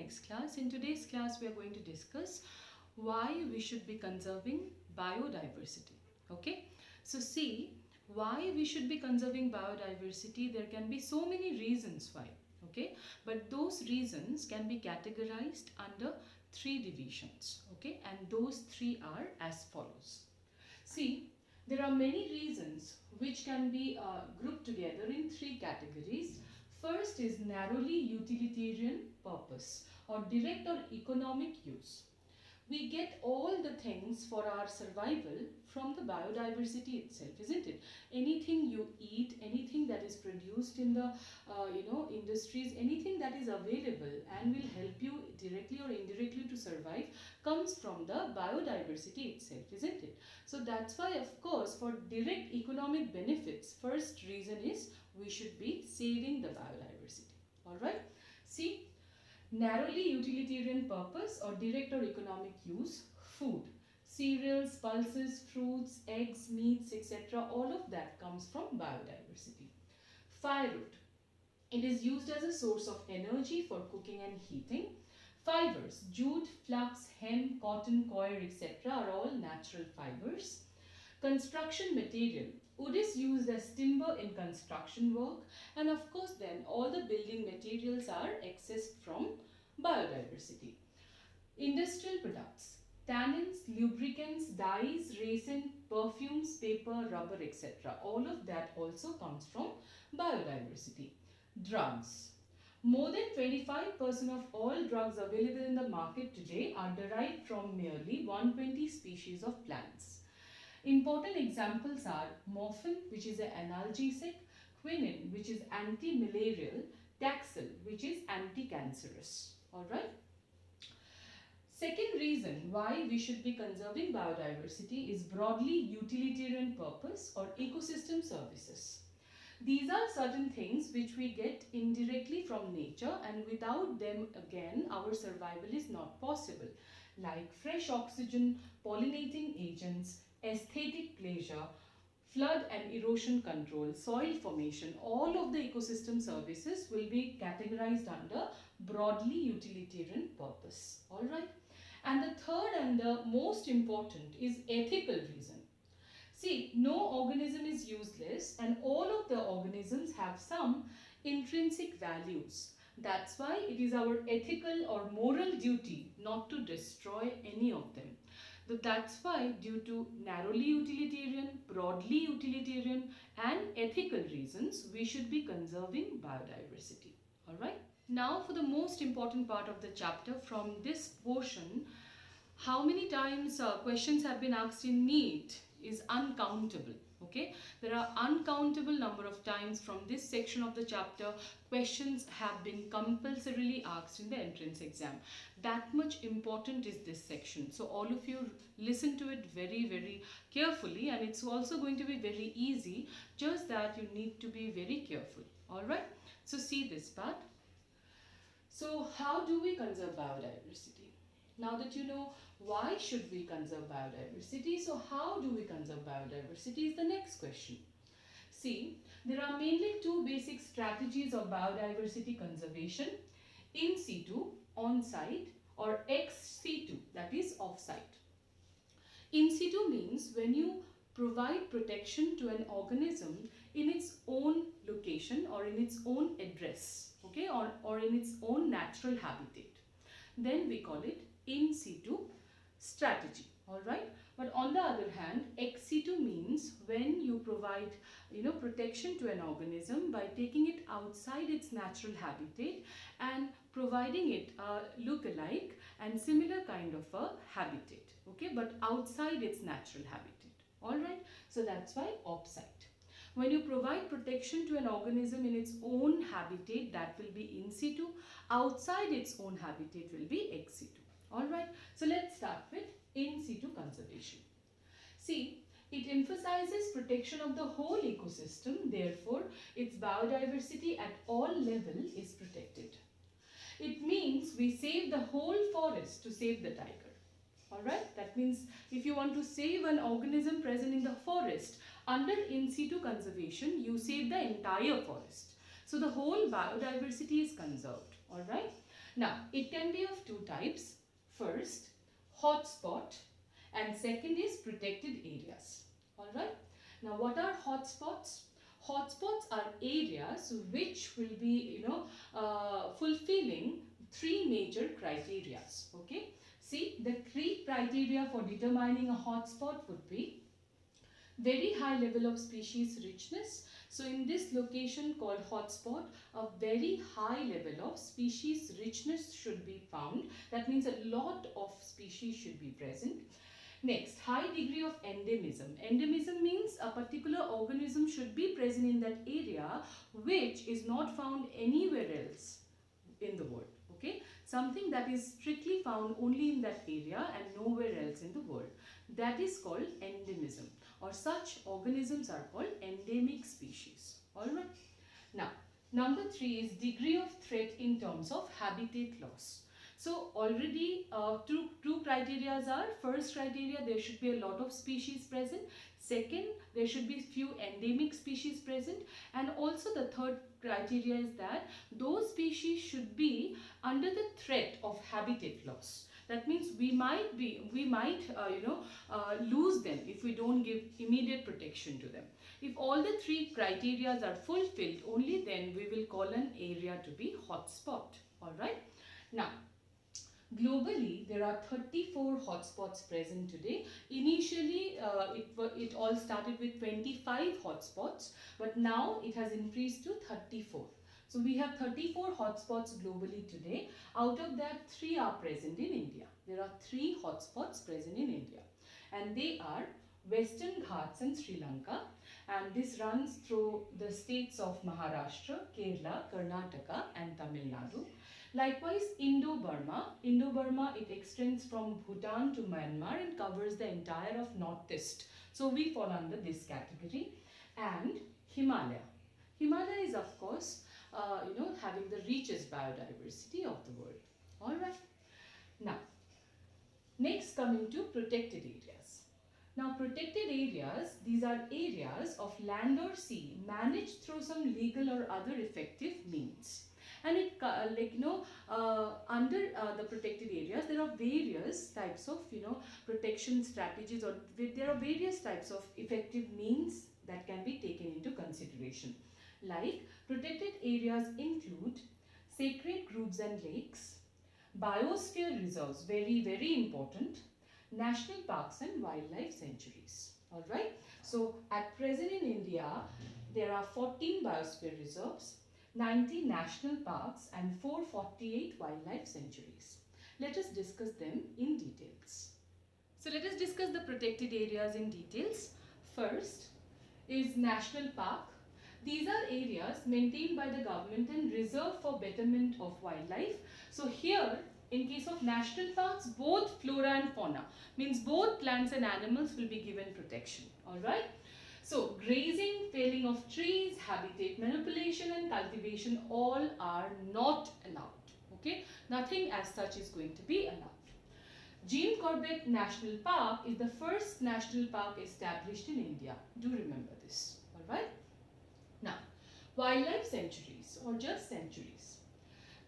next class. In today's class, we are going to discuss why we should be conserving biodiversity. Okay, so see, why we should be conserving biodiversity, there can be so many reasons why. Okay, but those reasons can be categorized under three divisions. Okay, and those three are as follows. See, there are many reasons which can be grouped together in three categories. First is narrowly utilitarian purpose or direct or economic use. We get all the things for our survival from the biodiversity itself, isn't it? Anything you eat, anything that is produced in the industries, anything that is available and will help you directly or indirectly to survive comes from the biodiversity itself, isn't it? So that's why, of course, for direct economic benefits, first reason is we should be saving the biodiversity. All right. See, narrowly utilitarian purpose or direct or economic use, food, cereals, pulses, fruits, eggs, meats, etc. All of that comes from biodiversity. Firewood, it is used as a source of energy for cooking and heating. Fibers, jute, flax, hemp, cotton, coir, etc. are all natural fibers. Construction material, wood is used as timber in construction work, and of course then all the building materials are accessed from biodiversity. Industrial products, tannins, lubricants, dyes, resin, perfumes, paper, rubber, etc. All of that also comes from biodiversity. Drugs. More than 25% of all drugs available in the market today are derived from merely 120 species of plants. Important examples are morphine, which is an analgesic, quinine, which is anti-malarial, Taxol, which is anti-cancerous. Alright. Second reason why we should be conserving biodiversity is broadly utilitarian purpose or ecosystem services. These are certain things which we get indirectly from nature, and without them again our survival is not possible, like fresh oxygen, pollinating agents, aesthetic pleasure, flood and erosion control, soil formation. All of the ecosystem services will be categorized under broadly utilitarian purpose. Alright. And the third and the most important is ethical reason. See, no organism is useless and all of the organisms have some intrinsic values. That's why it is our ethical or moral duty not to destroy any of them. That's why, due to narrowly utilitarian, broadly utilitarian and ethical reasons, we should be conserving biodiversity. Alright. Now for the most important part of the chapter from this portion, how many times questions have been asked in NEET is uncountable. Okay, there are uncountable number of times from this section of the chapter questions have been compulsorily asked in the entrance exam. That much important is this section. So all of you listen to it very carefully, and it's also going to be very easy, just that you need to be very careful. Alright, so see this part. So how do we conserve biodiversity? Now that you know why should we conserve biodiversity, so how do we conserve biodiversity is the next question. See, there are mainly two basic strategies of biodiversity conservation: in situ, on-site, or ex situ, that is off-site. In situ means when you provide protection to an organism in its own location or in its own address, okay, or in its own natural habitat. Then we call it in situ strategy. Alright. But on the other hand, ex situ means when you provide protection to an organism by taking it outside its natural habitat and providing it a look-alike and similar kind of a habitat, okay, but outside its natural habitat. Alright, so that's why off-site. When you provide protection to an organism in its own habitat, that will be in situ. Outside its own habitat will be ex situ. Alright, so let's start with in situ conservation. See, it emphasizes protection of the whole ecosystem, therefore its biodiversity at all levels is protected. It means we save the whole forest to save the tiger. Alright, that means if you want to save an organism present in the forest, under in situ conservation, you save the entire forest. So the whole biodiversity is conserved. Alright. Now, it can be of two types. First, hotspot, and second is protected areas. Alright. Now, what are hotspots? Hotspots are areas which will be, fulfilling three major criteria. Okay. See, the three criteria for determining a hotspot would be very high level of species richness. So in this location called hotspot, a very high level of species richness should be found. That means a lot of species should be present. Next, high degree of endemism. Endemism means a particular organism should be present in that area which is not found anywhere else in the world. Okay, something that is strictly found only in that area and nowhere else in the world. That is called endemism, or such organisms are called endemic species. Alright. Now, number 3 is degree of threat in terms of habitat loss. So already two criteria are: first criteria, there should be a lot of species present; second, there should be few endemic species present; and also the third criteria is that those species should be under the threat of habitat loss. That means we might lose them if we don't give immediate protection to them. If all the three criteria are fulfilled, only then we will call an area to be hotspot. Alright. Now, globally, there are 34 hotspots present today. Initially, it all started with 25 hotspots, but now it has increased to 34. So we have 34 hotspots globally today. Out of that, 3 are present in India. There are 3 hotspots present in India, and they are Western Ghats and Sri Lanka, and this runs through the states of Maharashtra, Kerala, Karnataka and Tamil Nadu. Likewise, Indo-Burma. Indo-Burma, it extends from Bhutan to Myanmar and covers the entire of northeast. So we fall under this category. And Himalaya. Himalaya is, of course, having the richest biodiversity of the world. Alright. Now, next coming to protected areas. Now, protected areas, these are areas of land or sea managed through some legal or other effective means. And it under the protected areas, there are various types of protection strategies, or there are various types of effective means that can be taken into consideration. Like, protected areas include sacred groves and lakes, biosphere reserves, very, very important, national parks and wildlife sanctuaries. Alright. So, at present in India, there are 14 biosphere reserves, 90 national parks and 448 wildlife sanctuaries. Let us discuss them in details. So, let us discuss the protected areas in details. First is national park. These are areas maintained by the government and reserved for betterment of wildlife. So here, in case of national parks, both flora and fauna, means both plants and animals will be given protection. Alright. So grazing, felling of trees, habitat manipulation and cultivation, all are not allowed. Okay. Nothing as such is going to be allowed. Jim Corbett National Park is the first national park established in India. Do remember this. Alright. Now, wildlife sanctuaries or just sanctuaries.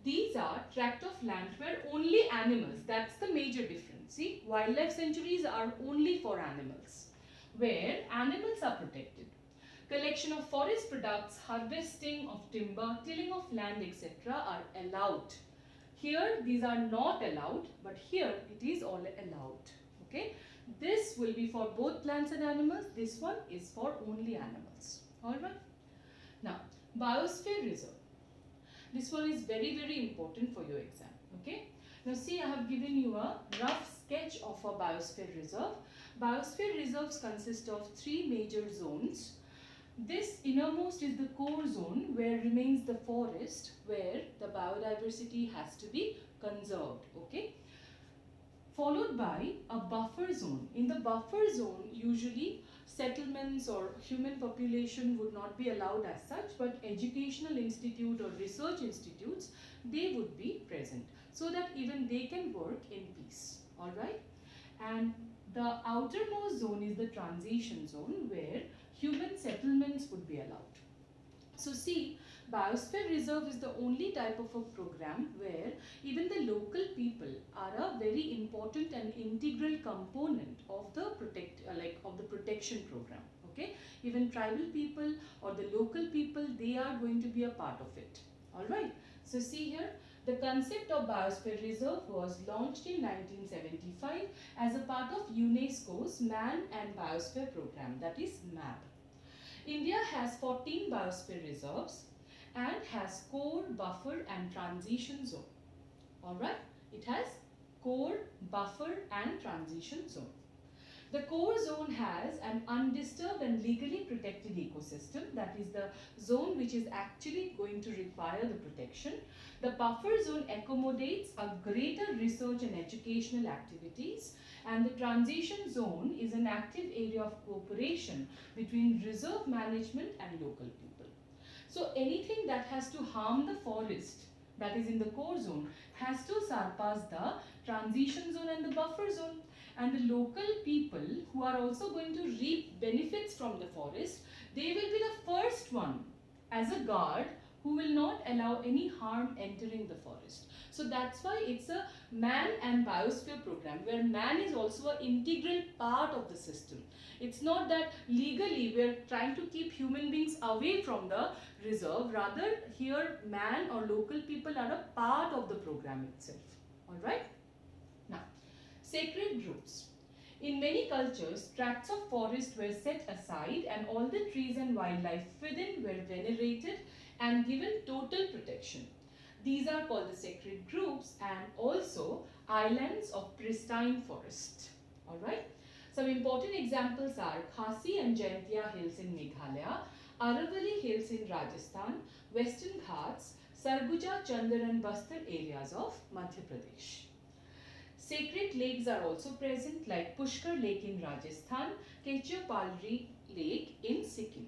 These are tract of land where only animals, that's the major difference. See, wildlife sanctuaries are only for animals, where animals are protected. Collection of forest products, harvesting of timber, tilling of land, etc. are allowed. Here, these are not allowed, but here it is all allowed. Okay, this will be for both plants and animals. This one is for only animals. Alright. Now, biosphere reserve. This one is very, very important for your exam. Okay. Now, see, I have given you a rough sketch of a biosphere reserve. Biosphere reserves consist of 3 major zones. This innermost is the core zone where remains the forest, where the biodiversity has to be conserved. Okay. Followed by a buffer zone. In the buffer zone, usually settlements or human population would not be allowed as such, but educational institute or research institutes, they would be present so that even they can work in peace. Alright. And the outermost zone is the transition zone where human settlements would be allowed. So see, Biosphere Reserve is the only type of a program where even the local people are a very important and integral component of the protection program. Okay, even tribal people or the local people, they are going to be a part of it. All right. So see here, the concept of Biosphere Reserve was launched in 1975 as a part of UNESCO's Man and Biosphere program, that is MAB. India has 14 biosphere reserves and has core, buffer and transition zone. Alright, it has core, buffer and transition zone. The core zone has an undisturbed and legally protected ecosystem, that is the zone which is actually going to require the protection. The buffer zone accommodates a greater research and educational activities, and the transition zone is an active area of cooperation between reserve management and local people. So anything that has to harm the forest, that is in the core zone, has to surpass the transition zone and the buffer zone. And the local people who are also going to reap benefits from the forest, they will be the first one as a guard who will not allow any harm entering the forest. So that's why it's a Man and Biosphere program, where man is also an integral part of the system. It's not that legally we're trying to keep human beings away from the reserve. Rather, here man or local people are a part of the program itself. Alright? Now, sacred groves. In many cultures, tracts of forest were set aside and all the trees and wildlife within were venerated and given total protection. These are called the sacred groves and also islands of pristine forest. Alright. Some important examples are Khasi and Jaintia hills in Meghalaya, Aravalli hills in Rajasthan, Western Ghats, Sarguja, Chandar and Bastar areas of Madhya Pradesh. Sacred lakes are also present like Pushkar Lake in Rajasthan, Kechapalri Lake in Sikkim.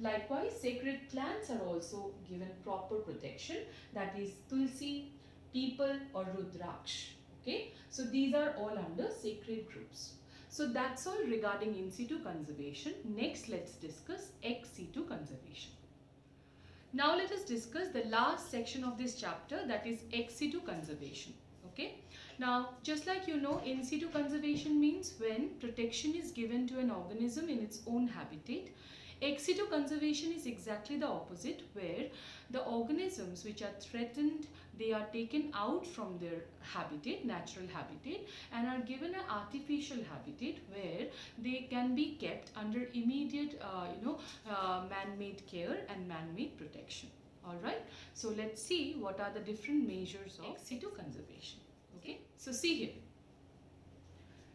Likewise, sacred plants are also given proper protection, that is Tulsi, Peepal or Rudraksh. Okay, so these are all under sacred groups. So that's all regarding in situ conservation. Next, let's discuss ex situ conservation. Now let us discuss the last section of this chapter, that is ex situ conservation. Okay. Now, just like you know, in situ conservation means when protection is given to an organism in its own habitat. Ex situ conservation is exactly the opposite, where the organisms which are threatened, they are taken out from their habitat, natural habitat, and are given an artificial habitat where they can be kept under immediate man-made care and man-made protection. Alright, so let's see what are the different measures of ex situ conservation. Okay, so see here.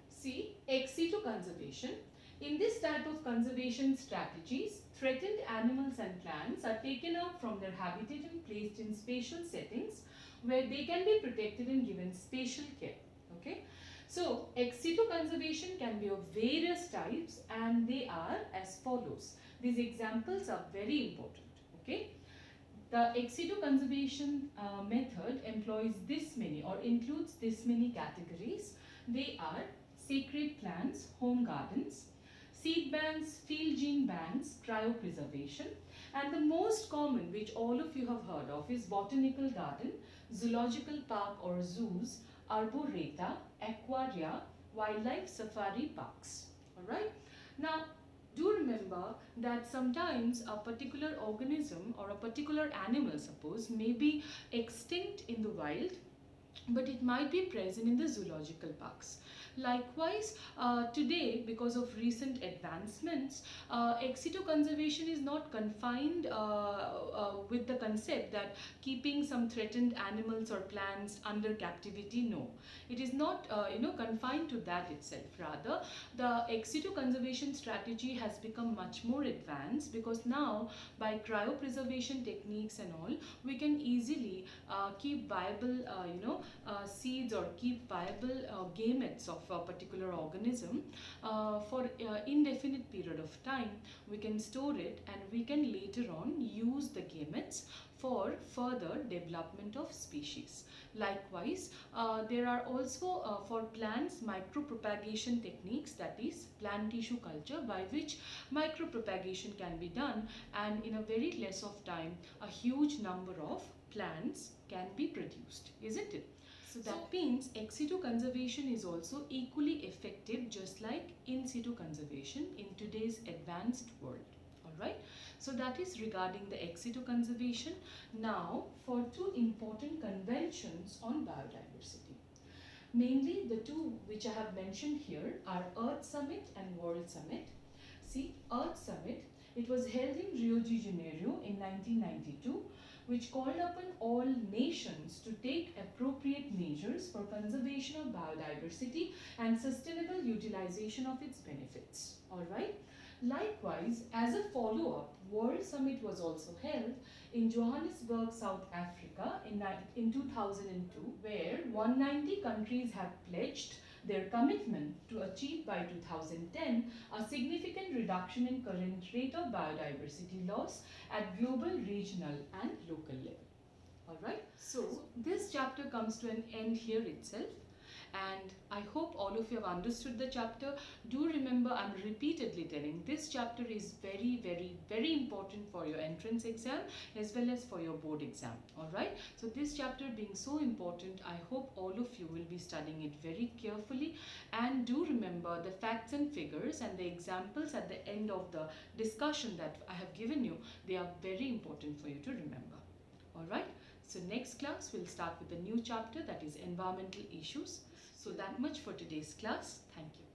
See, ex situ conservation. In this type of conservation strategies, threatened animals and plants are taken out from their habitat and placed in spatial settings where they can be protected and given spatial care. Okay, so ex situ conservation can be of various types and they are as follows. These examples are very important. Okay. The ex situ conservation method employs this many or includes this many categories. They are sacred plants, home gardens, seed banks, field gene banks, cryopreservation, and the most common which all of you have heard of is botanical garden, zoological park or zoos, arboreta, aquaria, wildlife safari parks. Alright. Now, do remember that sometimes a particular organism or a particular animal, suppose, may be extinct in the wild, but it might be present in the zoological parks. Likewise, today, because of recent advancements, ex situ conservation is not confined with the concept that keeping some threatened animals or plants under captivity. No, it is not confined to that itself. Rather, the ex situ conservation strategy has become much more advanced, because now by cryopreservation techniques and all, we can easily keep viable seeds or keep viable gametes of a particular organism for indefinite period of time, we can store it and we can later on use the gametes for further development of species. Likewise, there are also for plants micropropagation techniques, that is plant tissue culture, by which micropropagation can be done, and in a very less of time a huge number of plants can be produced, isn't it? So that means ex situ conservation is also equally effective, just like in situ conservation in today's advanced world. Alright, so that is regarding the ex situ conservation. Now for two important conventions on biodiversity. Mainly the two which I have mentioned here are Earth Summit and World Summit. See, Earth Summit, it was held in Rio de Janeiro in 1992, which called upon all nations to take appropriate measures for conservation of biodiversity and sustainable utilization of its benefits. Alright. Likewise, as a follow-up, World Summit was also held in Johannesburg, South Africa in 2002, where 190 countries have pledged their commitment to achieve by 2010 a significant reduction in current rate of biodiversity loss at global, regional and local level. Alright, so this chapter comes to an end here itself. And I hope all of you have understood the chapter. Do remember, I'm repeatedly telling, this chapter is very, very, very important for your entrance exam as well as for your board exam. Alright, so this chapter being so important, I hope all of you will be studying it very carefully. And do remember the facts and figures and the examples at the end of the discussion that I have given you. They are very important for you to remember. Alright, so next class we'll start with a new chapter, that is environmental issues. So that much for today's class. Thank you.